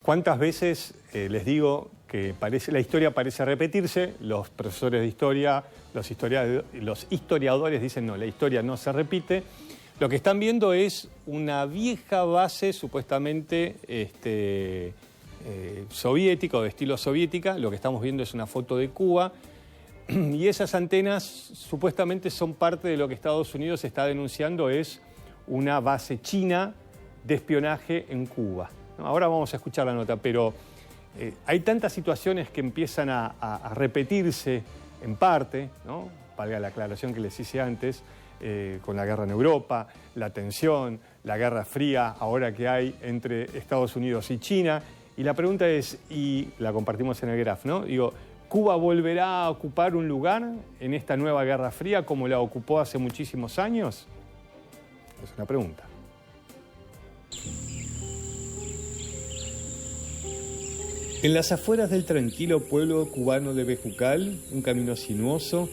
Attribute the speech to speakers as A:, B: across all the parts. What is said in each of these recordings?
A: ¿Cuántas veces les digo que la historia parece repetirse? Los profesores de historia, los historiadores dicen no, la historia no se repite. Lo que están viendo es una vieja base supuestamente soviética o de estilo soviética. Lo que estamos viendo es una foto de Cuba. Y esas antenas supuestamente son parte de lo que Estados Unidos está denunciando es una base china de espionaje en Cuba. Ahora vamos a escuchar la nota, pero hay tantas situaciones que empiezan a repetirse en parte, ¿no? Valga la aclaración que les hice antes, con la guerra en Europa, la tensión, la guerra fría ahora que hay entre Estados Unidos y China. Y la pregunta es, y la compartimos en el graph, ¿no? Digo, ¿Cuba volverá a ocupar un lugar en esta nueva guerra fría como la ocupó hace muchísimos años? Es una pregunta. En las afueras del tranquilo pueblo cubano de Bejucal, un camino sinuoso,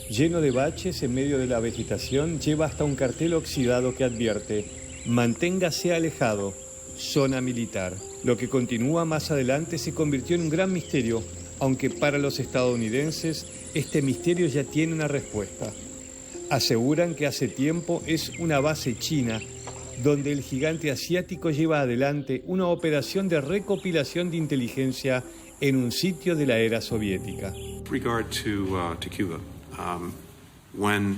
A: lleno de baches en medio de la vegetación, lleva hasta un cartel oxidado que advierte: manténgase alejado, zona militar. Lo que continúa más adelante se convirtió en un gran misterio, aunque para los estadounidenses este misterio ya tiene una respuesta. Aseguran que hace tiempo es una base china donde el gigante asiático lleva adelante una operación de recopilación de inteligencia en un sitio de la era soviética.
B: Regard to Cuba, when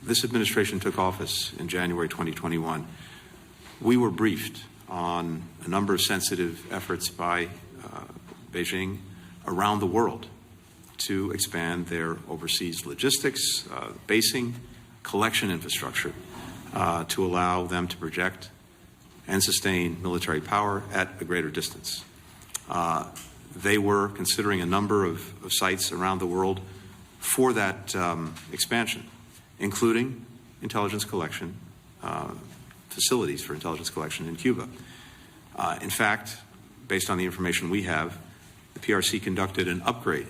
B: this administration took office in January 2021, we were briefed on a number of sensitive efforts by Beijing around the world to expand their overseas logistics, basing, collection infrastructure. To allow them to project and sustain military power at a greater distance. They were considering a number of sites around the world for that expansion, including intelligence collection, facilities for intelligence collection in Cuba. In fact, based on the information we have, the PRC conducted an upgrade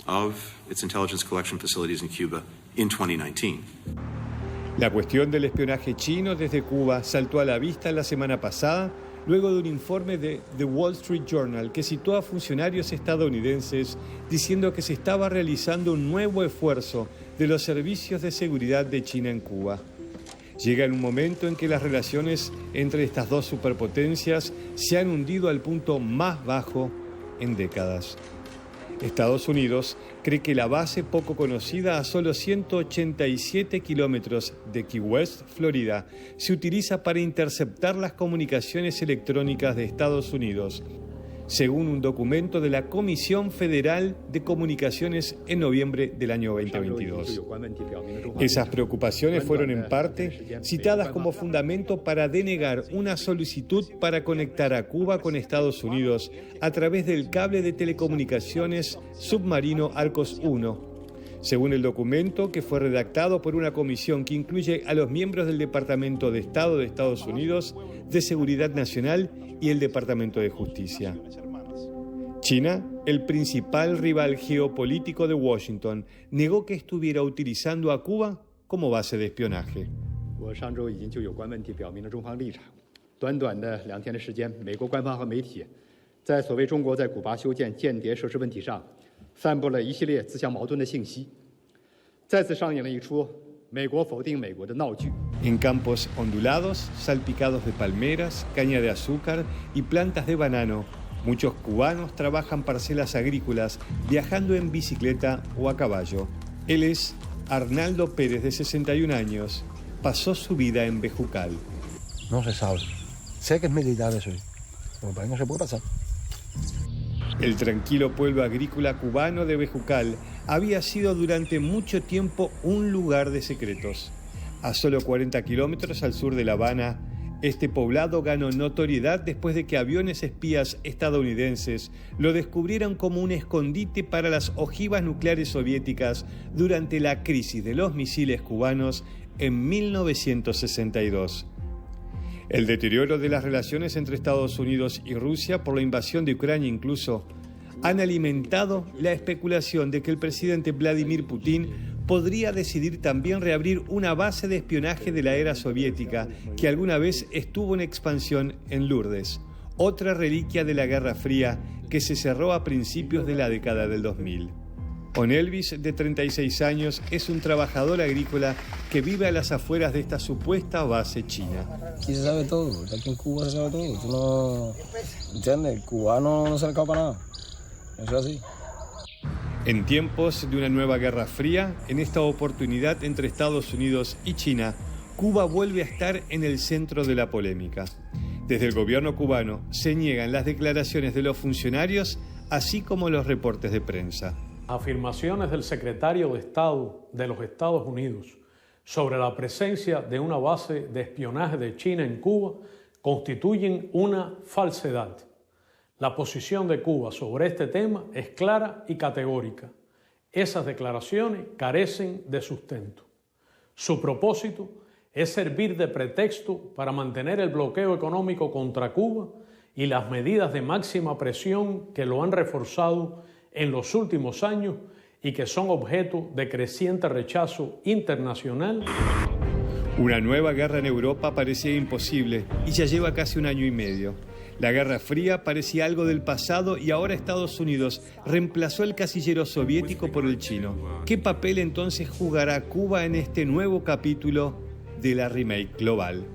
B: of its intelligence collection facilities in Cuba in 2019.
A: La cuestión del espionaje chino desde Cuba saltó a la vista la semana pasada luego de un informe de The Wall Street Journal que citó a funcionarios estadounidenses diciendo que se estaba realizando un nuevo esfuerzo de los servicios de seguridad de China en Cuba. Llega en un momento en que las relaciones entre estas dos superpotencias se han hundido al punto más bajo en décadas. Estados Unidos cree que la base poco conocida a solo 187 kilómetros de Key West, Florida, se utiliza para interceptar las comunicaciones electrónicas de Estados Unidos, según un documento de la Comisión Federal de Comunicaciones en noviembre del año 2022. Esas preocupaciones fueron en parte citadas como fundamento para denegar una solicitud para conectar a Cuba con Estados Unidos a través del cable de telecomunicaciones submarino Arcos 1. Según el documento, que fue redactado por una comisión que incluye a los miembros del Departamento de Estado de Estados Unidos, de Seguridad Nacional y el Departamento de Justicia. China, el principal rival geopolítico de Washington, negó que estuviera utilizando a Cuba como base de espionaje.
C: 散布了一系列自相矛盾的信息，再次上演了一出美国否定美国的闹剧。
A: En campos ondulados, salpicados de palmeras, caña de azúcar y plantas de banano, muchos cubanos trabajan parcelas agrícolas viajando en bicicleta o a caballo. Él es Arnaldo Pérez, de 61 años. Pasó su vida en Bejucal.
D: No se sabe. Sé que es militar eso, pero para ahí no se puede pasar.
A: El tranquilo pueblo agrícola cubano de Bejucal había sido durante mucho tiempo un lugar de secretos. A solo 40 kilómetros al sur de La Habana, este poblado ganó notoriedad después de que aviones espías estadounidenses lo descubrieran como un escondite para las ojivas nucleares soviéticas durante la crisis de los misiles cubanos en 1962. El deterioro de las relaciones entre Estados Unidos y Rusia por la invasión de Ucrania incluso han alimentado la especulación de que el presidente Vladimir Putin podría decidir también reabrir una base de espionaje de la era soviética que alguna vez estuvo en expansión en Lourdes, otra reliquia de la Guerra Fría que se cerró a principios de la década del 2000. Onelvis, de 36 años, es un trabajador agrícola que vive a las afueras de esta supuesta base china.
E: Aquí se sabe todo, aquí en Cuba se sabe todo. Tú no entiendes, el cubano no se le escapa nada. Eso es así.
A: En tiempos de una nueva Guerra Fría, en esta oportunidad entre Estados Unidos y China, Cuba vuelve a estar en el centro de la polémica. Desde el gobierno cubano se niegan las declaraciones de los funcionarios, así como los reportes de prensa.
F: Afirmaciones del secretario de Estado de los Estados Unidos sobre la presencia de una base de espionaje de China en Cuba constituyen una falsedad. La posición de Cuba sobre este tema es clara y categórica. Esas declaraciones carecen de sustento. Su propósito es servir de pretexto para mantener el bloqueo económico contra Cuba y las medidas de máxima presión que lo han reforzado en los últimos años y que son objeto de creciente rechazo internacional.
A: Una nueva guerra en Europa parecía imposible y ya lleva casi 1 año y medio. La Guerra Fría parecía algo del pasado y ahora Estados Unidos reemplazó el casillero soviético por el chino. ¿Qué papel entonces jugará Cuba en este nuevo capítulo de la remake global?